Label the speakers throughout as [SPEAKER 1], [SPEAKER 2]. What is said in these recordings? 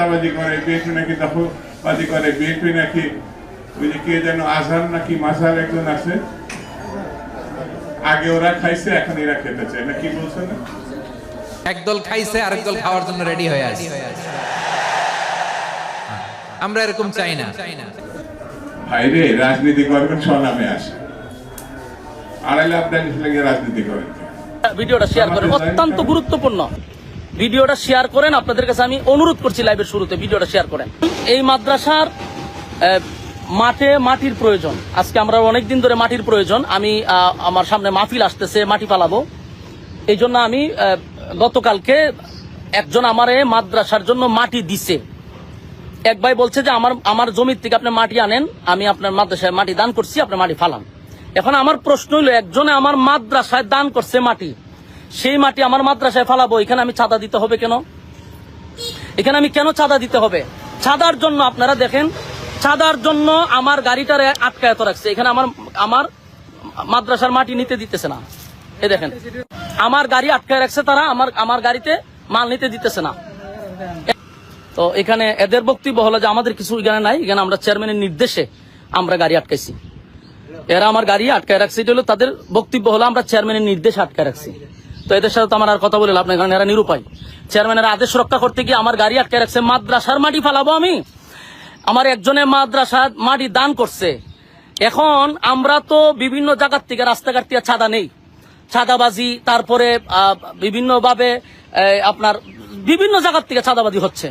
[SPEAKER 1] চাঁদাবাজি করে, বিএনপি নাকি দখলবাজি করে, বিএনপি নাকি ওই যে কে যেন আজহার নাকি মাঝহার একজন আছে, আগে ওরা খাইছে এখন এরা খেতে চায় না, কি বলছে না?
[SPEAKER 2] একদল খাইছে আরেক দল খাওয়ার জন্য রেডি হয়ে আছে। আমরা এরকম চাই না।
[SPEAKER 1] ভাইরে, রাজনীতি করবেন স্বনামে আসে, আড়াইলে আপনার লাগে রাজনীতি করেন।
[SPEAKER 3] ভিডিওটা শেয়ার করেন, অত্যন্ত গুরুত্বপূর্ণ। ভিডিওটা শেয়ার করেন, আপনাদের কাছে আমি অনুরোধ করছি লাইভের শুরুতে ভিডিওটা শেয়ার করেন। এই মাদ্রাসার মাটির প্রয়োজন, আজকে আমরা অনেকদিন ধরে মাটির প্রয়োজন। আমি আমার সামনে মাহফিল আসতেছে, মাটি পালাবো, এই জন্য আমি গতকালকে একজন আমারে মাদ্রাসার জন্য মাটি দিছে। এক ভাই বলছে যে আমার জমির থেকে আপনি মাটি আনেন, আমি আপনার মাদ্রাসায় মাটি দান করছি, আপনার মাটি ফালান। এখন আমার প্রশ্ন হইলো, একজনে আমার মাদ্রাসায় দান করছে মাটি, সেই মাটি আমার মাদ্রাসায় ফালাবো, এখানে আমি চাঁদা দিতে হবে কেন? এখানে আমি কেন চাঁদা দিতে হবে? চাঁদার জন্য আপনারা দেখেন, চাঁদার জন্য আমার গাড়িটারে আটকায়ত রাখছে। এখানে আমার মাদ্রাসার মাটি নিতে দিতেছে না। এই দেখেন, আমার গাড়ি আটকায় রাখছে তারা, আমার গাড়িতে মাল নিতে দিতেছে না। তো এখানে এদের বক্তব্য হলো যে আমাদের কিছু এখানে নাই, এখানে আমরা চেয়ারম্যানের নির্দেশে আমরা গাড়ি আটকাইছি। এরা আমার গাড়ি আটকায় রাখছে, এটা হলো তাদের বক্তব্য, হলো আমরা চেয়ারম্যানের নির্দেশে আটকায় রাখছি। তো এদের সাথে তো আমার আর কথা বলে লাভ নাই, কারণ এরা নিরুপায়। চেয়ারম্যানের আদেশ রক্ষা করতে গিয়ে আমার গাড়ি আটকায় রাখছে। মাদ্রাসার মাটি ফালাবো আমি? আমার একজনের মাদ্রাসার মাটি দান করছে। এখন আমরা তো বিভিন্ন জায়গার থেকে, রাস্তাঘাট থেকে চাঁদা নেই, চাঁদাবাজি, তারপরে বিভিন্নভাবে আপনার বিভিন্ন জায়গার থেকে চাঁদাবাজি হচ্ছে,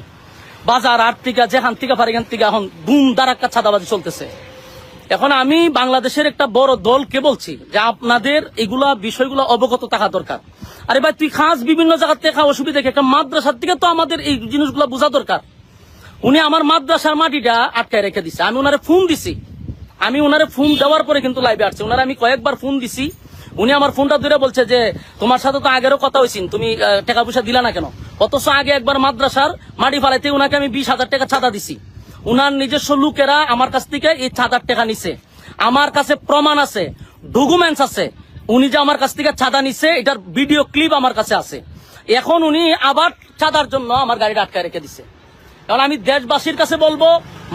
[SPEAKER 3] বাজার হাট থেকে যেখান থেকে পারে এখান থেকে এখন ধুম ধারাক্কা চাঁদাবাজি চলতেছে। এখন আমি বাংলাদেশের একটা বড় দলকে বলছি যে আপনাদের এগুলা বিষয়গুলো অবগত থাকা দরকার। আরে ভাই, তুই খাস বিভিন্ন জায়গার থেকে, অসুবিধা একটা মাদ্রাসার থেকে তো আমাদের এই জিনিসগুলো বোঝা দরকার। উনি আমার মাদ্রাসার মাটিটা আটকায় রেখে দিছে। আমি ওনারে ফোন দিছি, আমি ওনারে ফোন দেওয়ার পরে কিন্তু লাইভে আসছে। ওনারে আমি কয়েকবার ফোন দিছি, উনি আমার ফোনটা ধরে বলছে যে তোমার সাথে তো আগেরও কথা হয়েছিল, তুমি টাকা পয়সা দিলা না কেন? অথচ আগে একবার মাদ্রাসার মাটি ফালাইতে উনাকে আমি 20,000 টাকা চাঁদা দিছি। উনার নিজস্ব লোকেরা আমার কাছ থেকে এই চাঁদার টাকা নিছে, আমার কাছে প্রমাণ আছে, ডকুমেন্টস আছে, উনি যে আমার কাছ থেকে চাঁদা নিছে এটার ভিডিও ক্লিপ আমার কাছে আছে। এখন উনি আবার চাঁদার জন্য আমার গাড়িটা আটকায় রেখে দিছে। কারণ আমি দেশবাসীর কাছে বলবো,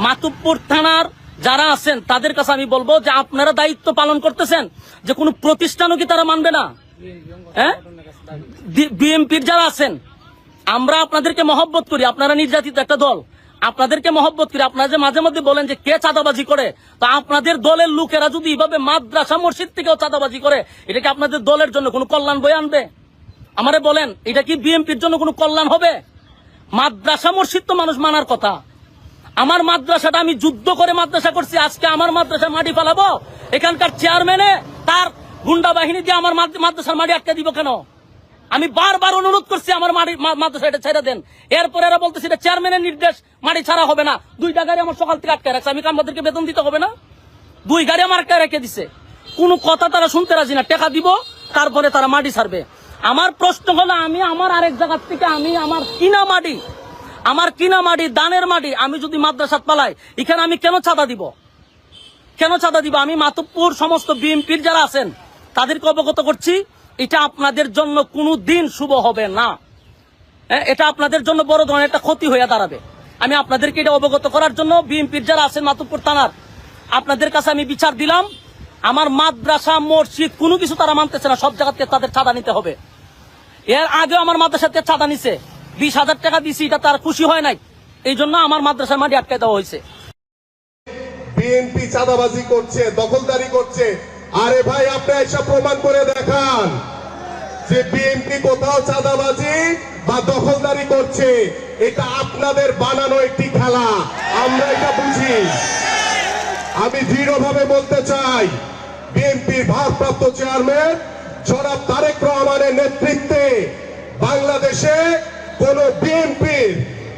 [SPEAKER 3] মাতুব্বর থানার যারা আছেন তাদের কাছে আমি বলবো যে আপনারা দায়িত্ব পালন করতেছেন, যে কোনো প্রতিষ্ঠানও কি তারা মানবে না? হ্যাঁ, বিএনপির যারা আছেন, আমরা আপনাদেরকে মহব্বত করি, আপনারা নির্যাতিত একটা দল, আপনাদেরকে মহব্বত করি। আপনারা যে মাঝে মধ্যে বলেন যে কে চাঁদাবাজি করে, তো আপনাদের দলের লোকেরা যদি এইভাবে মাদ্রাসা মসজিদ থেকেও চাঁদাবাজি করে, এটা কি আপনাদের দলের জন্য কোনো কল্যাণ বয়ে আনবে? আমারে বলেন, এটা কি বিএনপির জন্য কোনো কল্যাণ হবে? মাদ্রাসা মসজিদ তো মানুষ মানার কথা। আমার মাদ্রাসাটা আমি যুদ্ধ করে মাদ্রাসা করছি, আজকে আমার মাদ্রাসা মাটি ফালাবো? এখানকার চেয়ারম্যানে তার গুন্ডা বাহিনী দিয়ে আমার মাদ্রাসার মাটি আটকে দিব কেন? আমি বারবার অনুরোধ করছি আমার মাদ্রাসা এটা ছেড়ে দেন। এরপরে এরা বলতেছে এটা চেয়ারম্যানের নির্দেশ, মাটি ছাড়া হবে না। 2টা গাড়ি আমার সকাল থেকে আটকে রাখছে, আমি আমাদেরকে বেতন দিতে হবে না? 2 গাড়ি আমার আটকে রেখে দিছে, কোনো কথা তারা শুনতে রাজি না। টাকা দিব, তারপরে তারা মাটি ছাড়বে। আমার প্রশ্ন হলো, আমি আমার আরেক জায়গার থেকে আমি আমার কিনা মাটি দানের মাটি আমি যদি মাদ্রাসাত পালাই, এখানে আমি কেন চাঁদা দিব? কেন চাঁদা দিব? আমি মাতুব্বর সমস্ত বিএনপির যারা আছেন তাদেরকে অবগত করছি, এটা আপনাদের জন্য কোনো দিন শুভ হবে না। এটা আপনাদের জন্য বড় ধরনের একটা ক্ষতি হয়ে দাঁড়াবে। আমি আপনাদেরকে এটা অবগত করার জন্য বিএনপির যারা আছেন মাতুব্বর থানার, আপনাদের কাছে আমি বিচার দিলাম। আমার মাদ্রাসা মসজিদ কোনো কিছু তারা মানতেছে না, সব জায়গা থেকে তাদের চাঁদা নিতে হবে। এর আগেও আমার মাদ্রাসা থেকে চাঁদা নিছে, 20,000 টাকা দিছি, এটা তার খুশি হয় নাই, এই জন্য আমার মাদ্রাসার মাটি আটকে দেওয়া হয়েছে।
[SPEAKER 4] বিএনপি চাঁদাবাজি করছে, দখলদারি করছে। আরে ভাই, আপনি এসব প্রমাণ করে দেখান যে বিএনপি কোথাও চাঁদাবাজি বা দখলদারি করছে। এটা আপনাদের বানানো একটি খেলা, আমরা এটা বুঝি। আমি দৃঢ়ভাবে বলতে চাই, বিএনপির ভারপ্রাপ্ত চেয়ারম্যান জনাব তারেক রহমানের নেতৃত্বে বাংলাদেশে কোন বিএনপির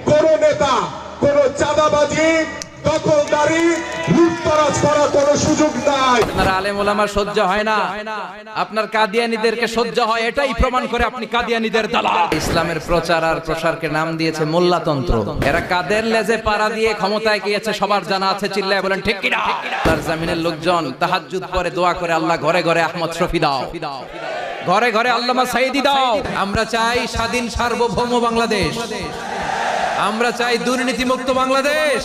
[SPEAKER 4] কোন নেতা কোন চাঁদাবাজি, দখলদারি, লুটতরাজ করার কোন সুযোগ নাই।
[SPEAKER 2] আপনার আলেম ওলামা সহ্য হয় না, আপনার কাদিয়ানীদেরকে সহ্য হয়, এটাই প্রমাণ করে আপনি কাদিয়ানীদের দালাল। ইসলামের প্রচার আর প্রসারকে নাম দিয়েছে মোল্লাতন্ত্র। এরা কাদের লেজে পাড়া দিয়ে ক্ষমতায় গিয়েছে সবার জানা আছে, চিল্লায় বলেন ঠিক কিনা? তার জামিনের লোকজন তাহাজ্জুদ পড়ে দোয়া করে, আল্লাহ ঘরে ঘরে আহমদ শফি দাও, ঘরে ঘরে আল্লামা সাইদি দাও। আমরা চাই স্বাধীন সার্বভৌম বাংলাদেশ। আমরা চাই দুর্নীতিমুক্ত বাংলাদেশ।